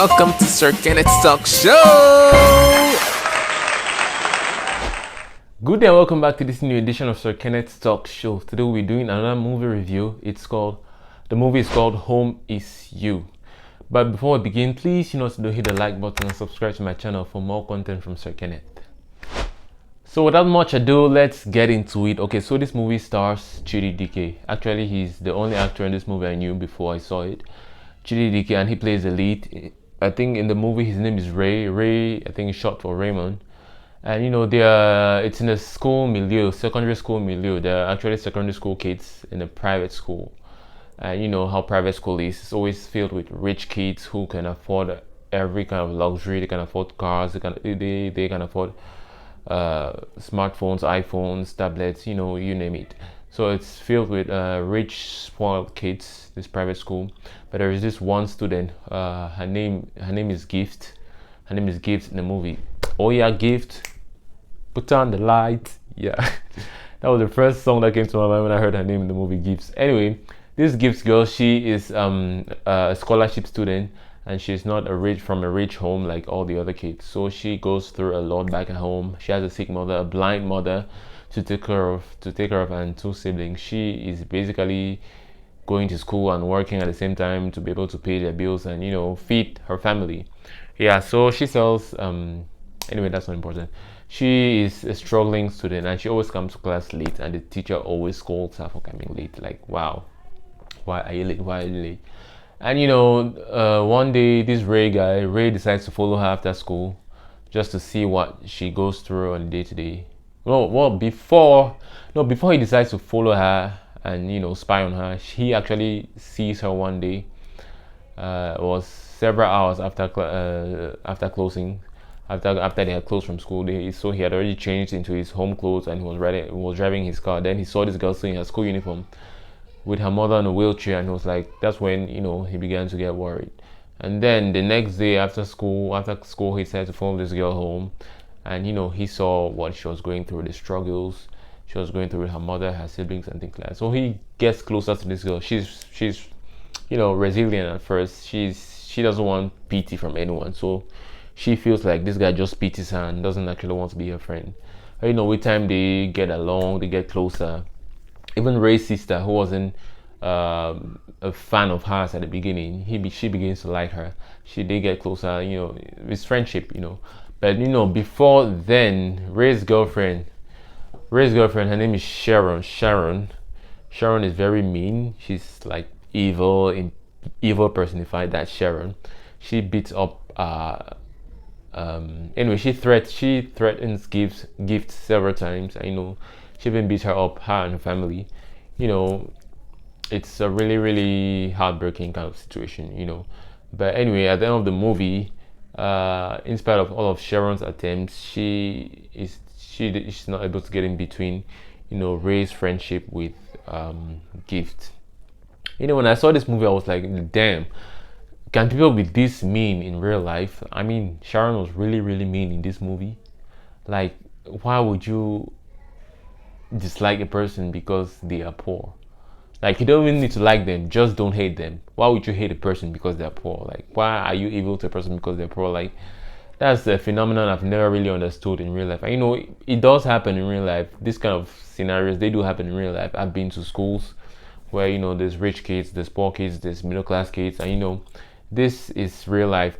welcome to Sir-Kenneth's Talk Show! Good day and welcome back to this new edition of Sir-Kenneth's Talk Show. Today we'll be doing another movie review. The movie is called Home Is You. But before we begin, please hit the like button and subscribe to my channel for more content from Sir-Kenneth. So without much ado, let's get into it. Okay, so this movie stars CHIDI DIKE. Actually, he's the only actor in this movie I knew before I saw it. CHIDI DIKE, and he plays the lead. I think in the movie his name is Ray. Ray, I think, is short for Raymond. And it's in a school milieu, secondary school milieu. They're actually secondary school kids in a private school. And you know how private school is. It's always filled with rich kids who can afford every kind of luxury. They can afford cars. They can afford smartphones, iPhones, tablets, you name it. So it's filled with rich, spoiled kids, this private school. But there is this one student, her name is Gift. Her name is Gift in the movie. Oh yeah, Gift, put on the light. Yeah, that was the first song that came to my mind when I heard her name in the movie, Gift. Anyway, this Gift girl, she is a scholarship student, and she's not from a rich home like all the other kids. So she goes through a lot back at home. She has a sick mother, a blind mother to take care of, and two siblings. She is basically going to school and working at the same time to be able to pay their bills and feed her family. Yeah, so she sells anyway, that's not important. She is a struggling student, and she always comes to class late, and the teacher always scolds her for coming late. Like, wow, why are you late? And one day this Ray decides to follow her after school just to see what she goes through on day to day. Before he decides to follow her and spy on her, he actually sees her one day. It was several hours after closing, after they had closed from school. So he had already changed into his home clothes, and he was driving his car. Then he saw this girl still in her school uniform with her mother in a wheelchair, and he was like, that's when he began to get worried. And then the next day after school he decided to follow this girl home, and he saw what she was going through, the struggles she was going through with her mother, her siblings, and things like that. So he gets closer to this girl. She's resilient at first. She doesn't want pity from anyone, so she feels like this guy just pities her and doesn't actually want to be her friend. With time they get along, they get closer. Even Ray's sister, who wasn't a fan of hers at the beginning, she begins to like her. They get closer, it's friendship, But before then, Ray's girlfriend, her name is Sharon. Sharon is very mean. She's like evil personified. That's Sharon. She beats up. Anyway, she threatens Gift several times. She even beats her up, her and her family. It's a really, really heartbreaking kind of situation. But anyway, at the end of the movie, in spite of all of Sharon's attempts, she's not able to get in between, Ray's friendship with Gift. When I saw this movie, I was like, damn, can people be this mean in real life? I mean, Sharon was really, really mean in this movie. Like, why would you dislike a person because they are poor? Like, you don't even need to like them, just don't hate them. Why would you hate a person because they're poor? Like, why are you evil to a person because they're poor? Like, that's a phenomenon I've never really understood in real life. And, it does happen in real life. This kind of scenarios, they do happen in real life. I've been to schools where there's rich kids, there's poor kids, there's middle class kids, and this is real life.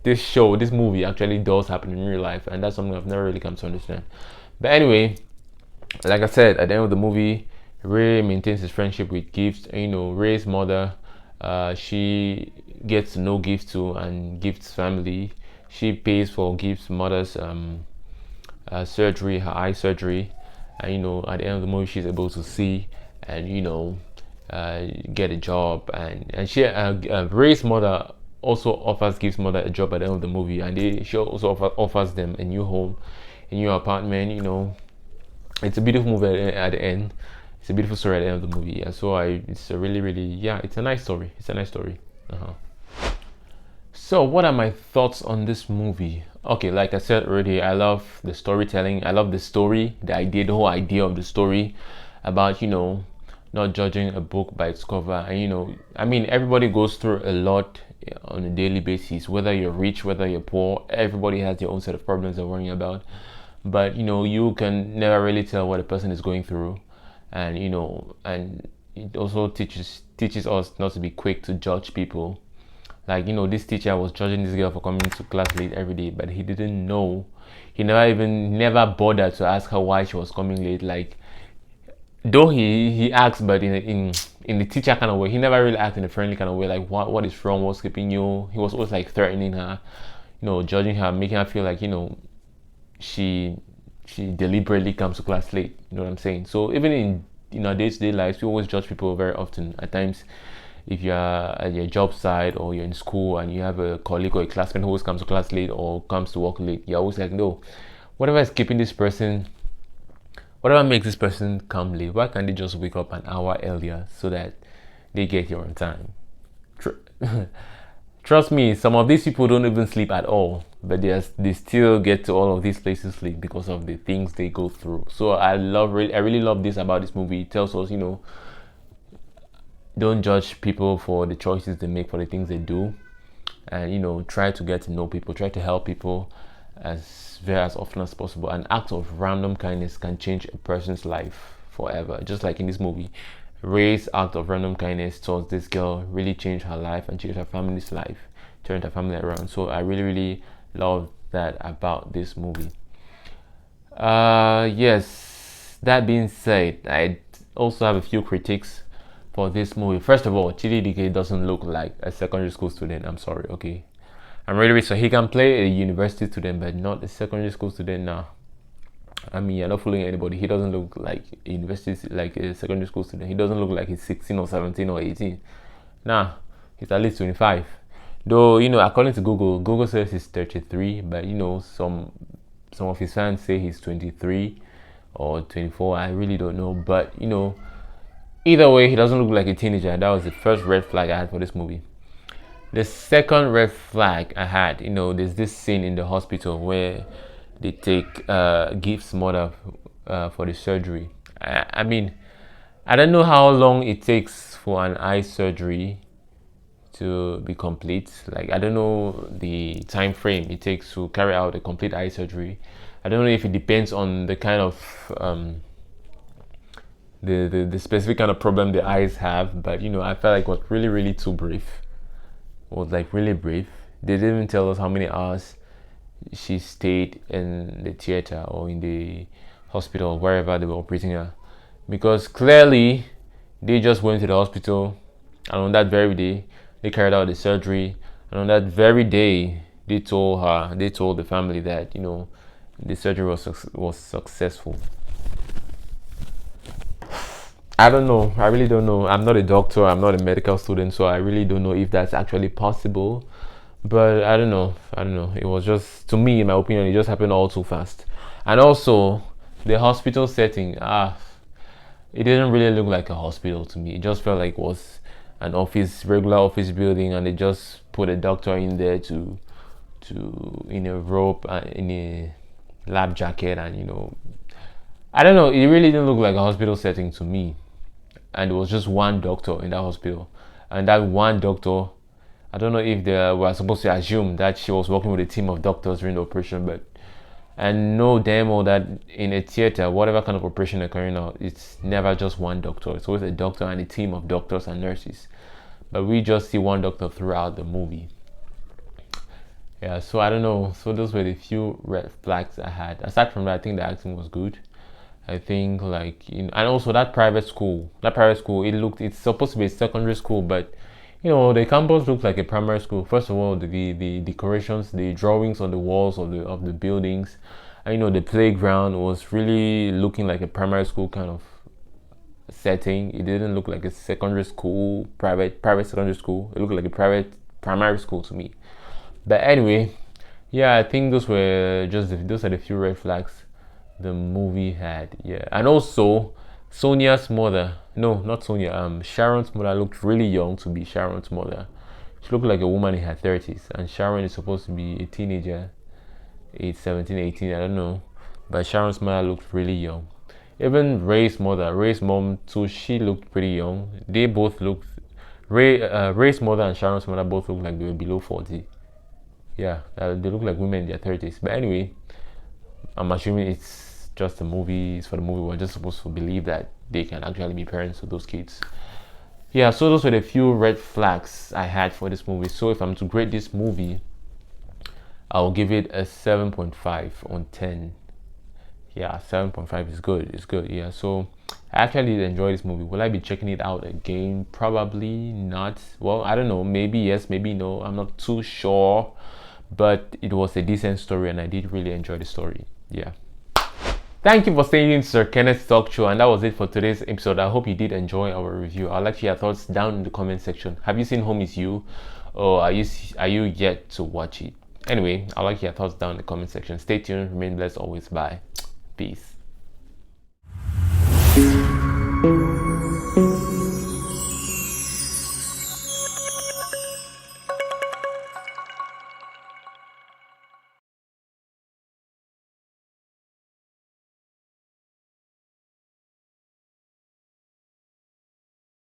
This movie actually does happen in real life, and that's something I've never really come to understand. But anyway, like I said, at the end of the movie, Ray maintains his friendship with Gift. Ray's mother, she gets to know Gift too, and Gift's family. She pays for Gift's mother's surgery, her eye surgery, and at the end of the movie, she's able to see and get a job, and she Ray's mother also offers Gift's mother a job at the end of the movie, and she also offers them a new home, a new apartment. It's a beautiful movie at the end. It's a beautiful story at the end of the movie. And so it's a really, really, it's a nice story. So what are my thoughts on this movie? Okay, like I said already, I love the storytelling. I love the story, the whole idea of the story about not judging a book by its cover. And I mean, everybody goes through a lot on a daily basis, whether you're rich, whether you're poor. Everybody has their own set of problems they're worrying about, but you can never really tell what a person is going through. And and it also teaches us not to be quick to judge people. Like, this teacher was judging this girl for coming to class late every day, but he didn't know. He never bothered to ask her why she was coming late. Like, though he asked, but in the teacher kind of way. He never really asked in a friendly kind of way, like what is wrong, what's keeping you. He was always like threatening her, judging her, making her feel like she deliberately comes to class late. You know what I'm saying? So even in our day-to-day lives, we always judge people very often. At times, if you're at your job site or you're in school and you have a colleague or a classmate who always comes to class late or comes to work late, you're always like, no, whatever is keeping this person, whatever makes this person come late, why can't they just wake up an hour earlier so that they get here on time? Trust me, some of these people don't even sleep at all, but they still get to all of these places late because of the things they go through. So I really love this about this movie. It tells us, don't judge people for the choices they make, for the things they do, and try to get to know people, try to help people as often as possible. An act of random kindness can change a person's life forever. Just like in this movie, Ray's act of random kindness towards this girl really changed her life and changed her family's life, turned her family around. So I really love that about this movie. Yes, that being said, I also have a few critiques for this movie. First of all, CHIDI doesn't look like a secondary school student. I'm sorry, okay? I'm really so he can play a university student, but not a secondary school student now. I mean, you're not fooling anybody. He doesn't look like a university, like a secondary school student. He doesn't look like he's 16 or 17 or 18. Nah, he's at least 25. Though, according to Google says he's 33, but some of his fans say he's 23 or 24. I really don't know, but either way, he doesn't look like a teenager. That was the first red flag I had for this movie. The second red flag I had, there's this scene in the hospital where they take Gift's mother for the surgery. I mean, I don't know how long it takes for an eye surgery to be complete. Like, I don't know the time frame it takes to carry out a complete eye surgery. I don't know if it depends on the kind of the specific kind of problem the eyes have, but I felt like it was really too brief. It was like really brief. They didn't even tell us how many hours she stayed in the theater or in the hospital, wherever they were operating her, because clearly they just went to the hospital, and on that very day they carried out the surgery, and on that very day they told the family that the surgery was successful. I don't know. I really don't know. I'm not a doctor. I'm not a medical student, so I really don't know if that's actually possible. But I don't know. It was just, to me, in my opinion, it just happened all too fast. And also, the hospital setting, it didn't really look like a hospital to me. It just felt like it was an regular office building, and they just put a doctor in there in a robe, in a lab jacket, and I don't know. It really didn't look like a hospital setting to me. And it was just one doctor in that hospital, and that one doctor, I don't know if they were supposed to assume that she was working with a team of doctors during the operation, but and know damn well that in a theater, whatever kind of operation they're carrying out, it's never just one doctor. It's always a doctor and a team of doctors and nurses. But we just see one doctor throughout the movie. Yeah, so I don't know. So those were the few red flags I had. Aside from that, I think the acting was good. I think and also that private school, it's supposed to be a secondary school, but the campus looks like a primary school. First of all, the decorations, the drawings on the walls of the buildings, and the playground was really looking like a primary school kind of setting. It didn't look like a secondary school, private secondary school. It looked like a private primary school to me. But anyway, yeah, I think those are the few red flags the movie had. Yeah, and also Sonia's mother, no, not Sonia, Sharon's mother looked really young to be Sharon's mother. She looked like a woman in her 30s, and Sharon is supposed to be a teenager, age 17, 18, I don't know, but Sharon's mother looked really young. Even Ray's mom too, she looked pretty young. They both looked, Ray's mother and Sharon's mother both looked like they were below 40. Yeah, they look like women in their 30s. But anyway, I'm assuming it's just a movie. It's for the movie. We're just supposed to believe that they can actually be parents of those kids. Yeah, so those were the few red flags I had for this movie. So if I'm to grade this movie, I'll give it a 7.5 on 10. Yeah, 7.5 is good. It's good. Yeah, so I actually did enjoy this movie. Will I be checking it out again? Probably not. Well, I don't know. Maybe yes, maybe no. I'm not too sure. But it was a decent story and I did really enjoy the story. Yeah. Thank you for staying in Sir-Kenneth's talk show, and that was it for today's episode. I hope you did enjoy our review. I'd like to hear your thoughts down in the comment section. Have you seen Home Is You, or are you yet to watch it? Anyway, I'd like to hear your thoughts down in the comment section. Stay tuned. Remain blessed always. Bye. Peace.